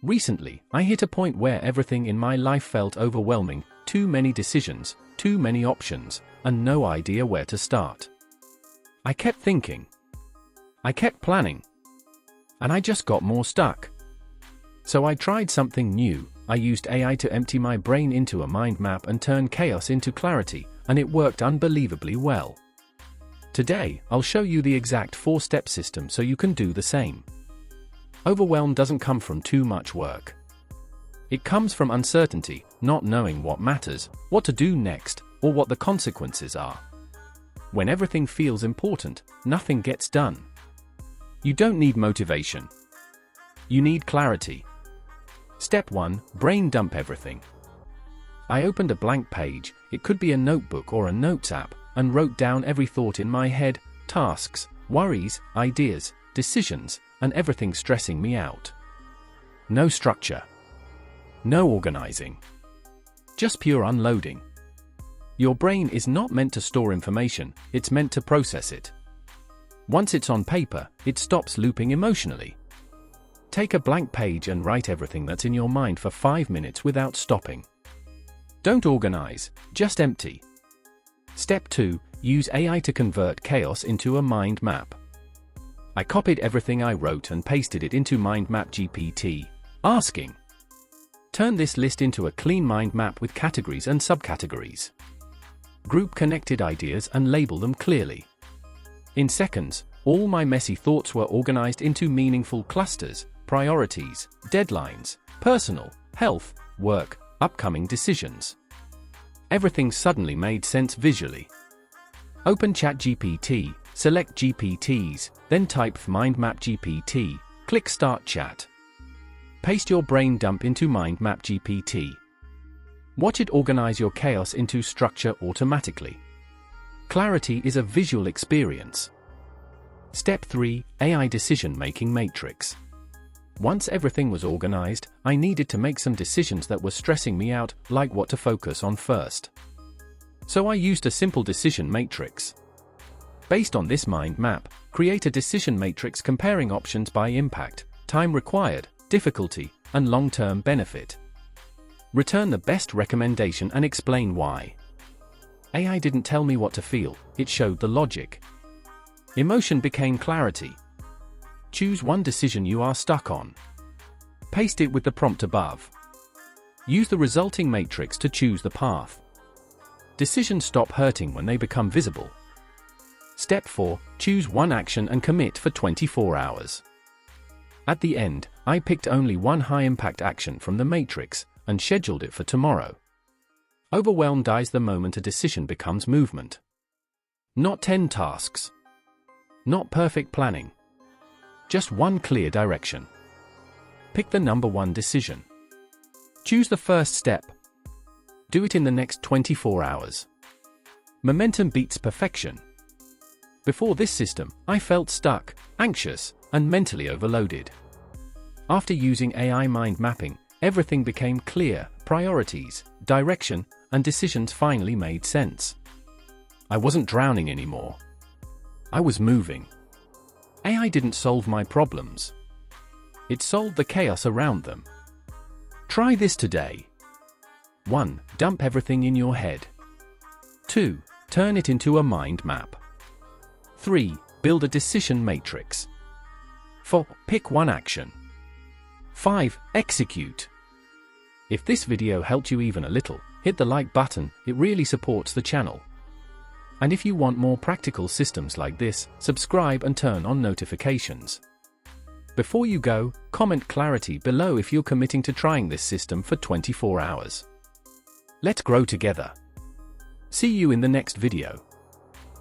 Recently, I hit a point where everything in my life felt overwhelming, too many decisions, too many options, and no idea where to start. I kept thinking. I kept planning. And I just got more stuck. So I tried something new. I used AI to empty my brain into a mind map and turn chaos into clarity, and it worked unbelievably well. Today, I'll show you the exact 4-step system so you can do the same. Overwhelm doesn't come from too much work. It comes from uncertainty, not knowing what matters, what to do next, or what the consequences are. When everything feels important, nothing gets done. You don't need motivation. You need clarity. Step 1. Brain dump everything. I opened a blank page, it could be a notebook or a notes app, and wrote down every thought in my head, tasks, worries, ideas, decisions, and everything stressing me out. No structure. No organizing. Just pure unloading. Your brain is not meant to store information, it's meant to process it. Once it's on paper, it stops looping emotionally. Take a blank page and write everything that's in your mind for 5 minutes without stopping. Don't organize, just empty. Step 2. Use AI to convert chaos into a mind map. I copied everything I wrote and pasted it into Mind Map GPT, asking, turn this list into a clean mind map with categories and subcategories. Group connected ideas and label them clearly. In seconds, all my messy thoughts were organized into meaningful clusters, priorities, deadlines, personal, health, work, upcoming decisions. Everything suddenly made sense visually. Open ChatGPT, select GPTs, then type Mind Map GPT, click Start Chat. Paste your brain dump into Mind Map GPT. Watch it organize your chaos into structure automatically. Clarity is a visual experience. Step 3. AI Decision-Making Matrix. Once everything was organized, I needed to make some decisions that were stressing me out, like what to focus on first. So I used a simple decision matrix. Based on this mind map, create a decision matrix comparing options by impact, time required, difficulty, and long-term benefit. Return the best recommendation and explain why. AI didn't tell me what to feel, it showed the logic. Emotion became clarity. Choose one decision you are stuck on. Paste it with the prompt above. Use the resulting matrix to choose the path. Decisions stop hurting when they become visible. Step 4. Choose one action and commit for 24 hours. At the end, I picked only one high-impact action from the matrix and scheduled it for tomorrow. Overwhelm dies the moment a decision becomes movement. Not 10 tasks. Not perfect planning. Just one clear direction. Pick the number one decision. Choose the first step. Do it in the next 24 hours. Momentum beats perfection. Before this system, I felt stuck, anxious, and mentally overloaded. After using AI mind mapping, everything became clear, priorities, direction, and decisions finally made sense. I wasn't drowning anymore. I was moving. AI didn't solve my problems. It solved the chaos around them. Try this today. 1. Dump everything in your head. 2. Turn it into a mind map. 3. Build a decision matrix. 4. Pick one action. 5. Execute. If this video helped you even a little, hit the like button, it really supports the channel. And if you want more practical systems like this, subscribe and turn on notifications. Before you go, comment clarity below if you're committing to trying this system for 24 hours. Let's grow together. See you in the next video.